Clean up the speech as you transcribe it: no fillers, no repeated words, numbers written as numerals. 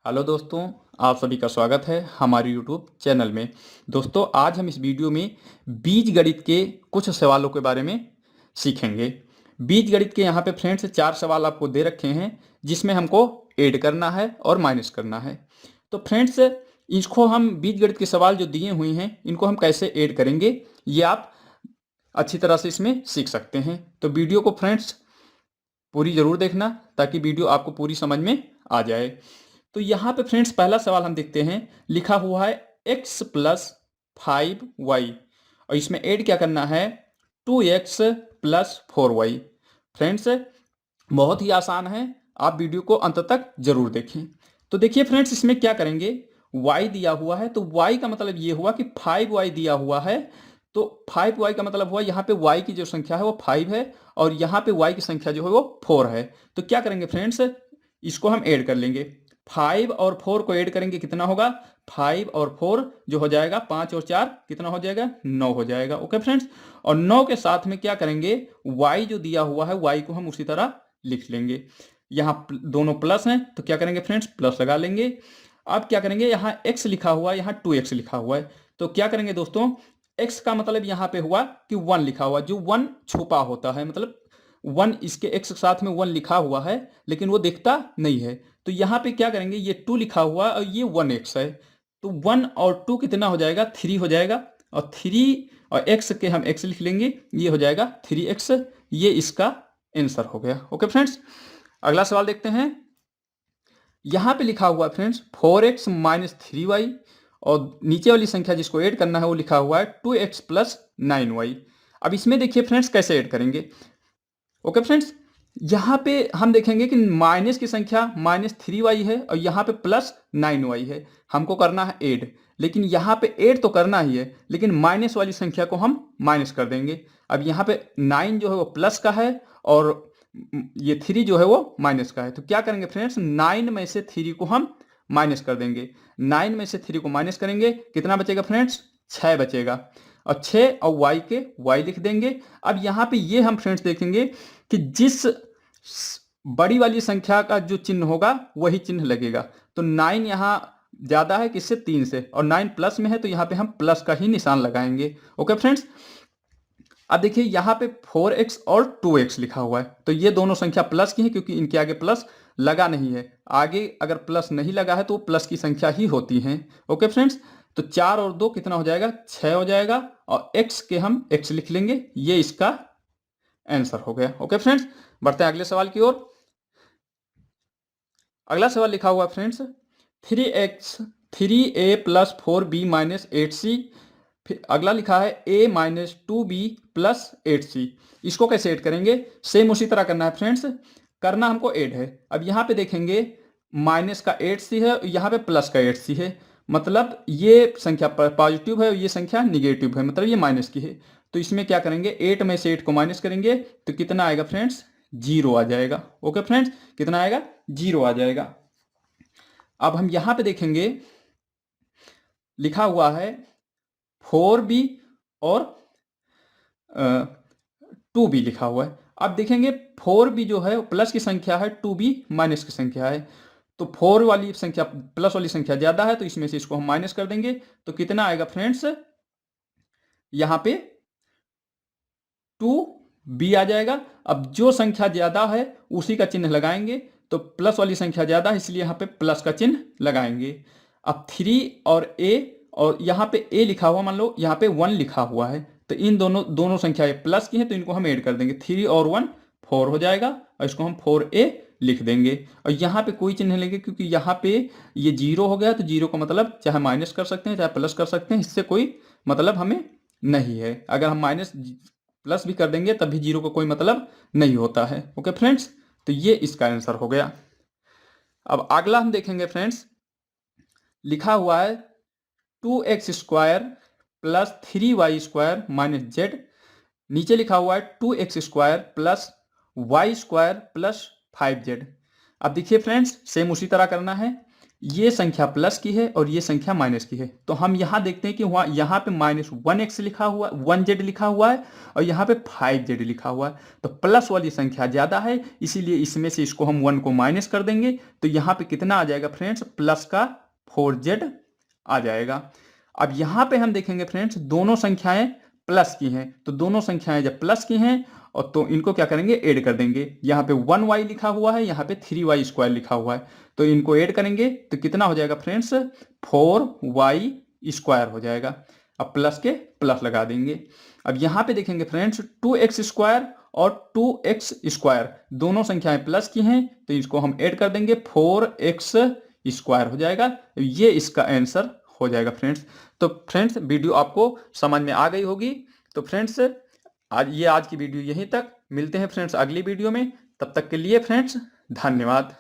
Hello दोस्तों, आप सभी का स्वागत है हमारे यूट्यूब चैनल में। दोस्तों, आज हम इस वीडियो में बीजगणित के कुछ सवालों के बारे में सीखेंगे। बीजगणित के यहाँ पे फ्रेंड्स 4 सवाल आपको दे रखे हैं, जिसमें हमको ऐड करना है और माइनस करना है। तो फ्रेंड्स, इसको हम बीजगणित के सवाल जो दिए हुए हैं, इनको हम कैसे ऐड करेंगे, ये आप अच्छी तरह से इसमें सीख सकते हैं। तो वीडियो को फ्रेंड्स पूरी ज़रूर देखना, ताकि वीडियो आपको पूरी समझ में आ जाए। तो यहाँ पे फ्रेंड्स पहला सवाल हम देखते हैं। लिखा हुआ है x प्लस 5y और इसमें ऐड क्या करना है, 2x प्लस 4y। फ्रेंड्स, बहुत ही आसान है, आप वीडियो को अंत तक जरूर देखें। तो देखिए फ्रेंड्स, इसमें क्या करेंगे, y दिया हुआ है तो y का मतलब ये हुआ कि 5y दिया हुआ है। तो 5y का मतलब हुआ यहाँ पे y की जो संख्या है वो 5 है और यहाँ पे y की संख्या जो है वो 4 है। तो क्या करेंगे फ्रेंड्स, इसको हम ऐड कर लेंगे। 5 और 4 को ऐड करेंगे, कितना होगा, 5 और 4 जो हो जाएगा 5 और 4 कितना हो जाएगा, 9 हो जाएगा। ओके फ्रेंड्स, और 9 के साथ में क्या करेंगे, y जो दिया हुआ है y को हम उसी तरह लिख लेंगे। यहाँ दोनों प्लस हैं तो क्या करेंगे फ्रेंड्स, प्लस लगा लेंगे। अब क्या करेंगे, यहाँ x लिखा हुआ है, यहाँ 2x लिखा हुआ है। तो क्या करेंगे दोस्तों, x का मतलब यहाँ पे हुआ कि 1 लिखा हुआ, जो 1 छुपा होता है, मतलब 1 इसके x के साथ में 1 लिखा हुआ है लेकिन वो दिखता नहीं है। तो यहाँ पे क्या करेंगे, ये 2 लिखा हुआ और ये 1x है। तो 1 और 2 कितना हो जाएगा, 3 हो जाएगा। और 3 और x के हम x लिख लेंगे, ये हो जाएगा 3x। ये इसका आंसर हो गया। ओके फ्रेंड्स, अगला सवाल देखते हैं। यहाँ पे लिखा हुआ है फ्रेंड्स 4x माइनस 3y और नीचे वाली संख्या जिसको ऐड करना है वो लिखा हुआ है 2x प्लस 9y। अब इसमें देखिए फ्रेंड्स कैसे ऐड करेंगे। ओके फ्रेंड्स, यहाँ पे हम देखेंगे कि माइनस की संख्या -3y है और यहाँ पे +9y है। हमको करना है ऐड, लेकिन यहाँ पे ऐड तो करना ही है, लेकिन माइनस वाली संख्या को हम माइनस कर देंगे। अब यहाँ पे 9 जो है वो प्लस का है और ये 3 जो है वो माइनस का है। तो क्या करेंगे फ्रेंड्स, 9 में से 3 को हम माइनस कर देंगे। 9 में से 3 को माइनस करेंगे, कितना बचेगा फ्रेंड्स, 6 बचेगा। और 6 और y के y लिख देंगे। अब यहाँ पे ये हम फ्रेंड्स देखेंगे कि जिस बड़ी वाली संख्या का जो चिन्ह होगा वही चिन्ह लगेगा। तो 9 यहाँ ज्यादा है किससे, 3 से, और 9 प्लस में है तो यहाँ पे हम प्लस का ही निशान लगाएंगे। ओके फ्रेंड्स, अब देखिए यहाँ पे 4x और 2x लिखा हुआ है, तो ये दोनों संख्या प्लस की है क्योंकि इनके आगे प्लस लगा नहीं है। आगे अगर प्लस नहीं लगा है तो प्लस की संख्या ही होती है। ओके फ्रेंड्स, तो 4 और 2 कितना हो जाएगा, 6 हो जाएगा और x के हम x लिख लेंगे, ये इसका आंसर हो गया। ओके फ्रेंड्स, बढ़ते हैं अगले सवाल की ओर। अगला सवाल लिखा हुआ friends 3a plus 4b minus 8c। फिर अगला लिखा है a minus 2b plus 8c। इसको कैसे ऐड करेंगे, सेम उसी तरह करना है फ्रेंड्स, करना हमको ऐड है। अब यहाँ पे देखेंगे माइनस का 8c है, यहाँ पे प्लस का 8c है, मतलब ये संख्या पॉजिटिव है और ये संख्या निगेटिव है, मतलब ये माइनस की है। तो इसमें क्या करेंगे, 8 में से 8 को माइनस करेंगे तो कितना आएगा फ्रेंड्स, 0 आ जाएगा। ओके फ्रेंड्स, कितना आएगा, 0 आ जाएगा। अब हम यहां पे देखेंगे लिखा हुआ है 4b और 2b लिखा हुआ है। अब देखेंगे 4b जो है प्लस की संख्या है, 2b माइनस की संख्या है। तो 4 वाली संख्या प्लस वाली संख्या ज्यादा है तो इसमें से इसको हम माइनस कर देंगे। तो कितना आएगा फ्रेंड्स, यहां पे 2b आ जाएगा। अब जो संख्या ज्यादा है उसी का चिन्ह लगाएंगे, तो प्लस वाली संख्या ज्यादा है इसलिए यहाँ पे प्लस का चिन्ह लगाएंगे। अब 3 और a, और यहाँ पे a लिखा हुआ, मान लो यहाँ पे 1 लिखा हुआ है, तो इन दोनों दोनों संख्या प्लस की है तो इनको हम ऐड कर देंगे। 3 और 1 4 हो जाएगा और इसको हम 4a लिख देंगे। और यहाँ पे कोई चिन्ह लेंगे क्योंकि यहाँ पे ये 0 हो गया, तो 0 का मतलब चाहे माइनस कर सकते हैं चाहे प्लस कर सकते हैं, इससे कोई मतलब हमें नहीं है। अगर हम माइनस प्लस भी कर देंगे तब भी 0 का कोई मतलब नहीं होता है। ओके फ्रेंड्स, तो ये इसका आंसर हो गया। अब अगला हम देखेंगे फ्रेंड्स, लिखा हुआ है 2x square plus 3y square minus Z. नीचे लिखा हुआ है 2x square plus Y square plus 5z। अब देखिए फ्रेंड्स, सेम उसी तरह करना है। ये संख्या प्लस की है और ये संख्या माइनस की है। तो हम यहाँ देखते हैं कि वहाँ यहाँ पे -1x लिखा हुआ, 1z लिखा हुआ है और यहाँ पे 5z लिखा हुआ है। तो प्लस वाली संख्या ज़्यादा है, इसीलिए इसमें से इसको हम 1 को माइनस कर देंगे। तो यहाँ पे कितना आ जाएगा फ्रेंड्स, प्लस का 4z आ जाएगा। अब यहाँ पे हम देखेंगे फ्रेंड्स, दोनों संख्याएं प्लस की हैं, तो दोनों संख्याएं जब प्लस की हैं और तो इनको क्या करेंगे, ऐड कर देंगे। यहाँ पे 1y लिखा हुआ है, यहाँ पे 3y² लिखा हुआ है, तो इनको ऐड करेंगे तो कितना हो जाएगा फ्रेंड्स, 4y² हो जाएगा। अब प्लस के प्लस लगा देंगे। अब यहाँ पे देखेंगे फ्रेंड्स, 2x² और 2x² दोनों संख्याएं प्लस की हैं, तो इसको हम ऐड कर देंगे, 4x² हो जाएगा। ये इसका आंसर हो जाएगा फ्रेंड्स। तो फ्रेंड्स वीडियो आपको समझ में आ गई होगी। तो फ्रेंड्स आज की वीडियो यहीं तक, मिलते हैं फ्रेंड्स अगली वीडियो में। तब तक के लिए फ्रेंड्स धन्यवाद।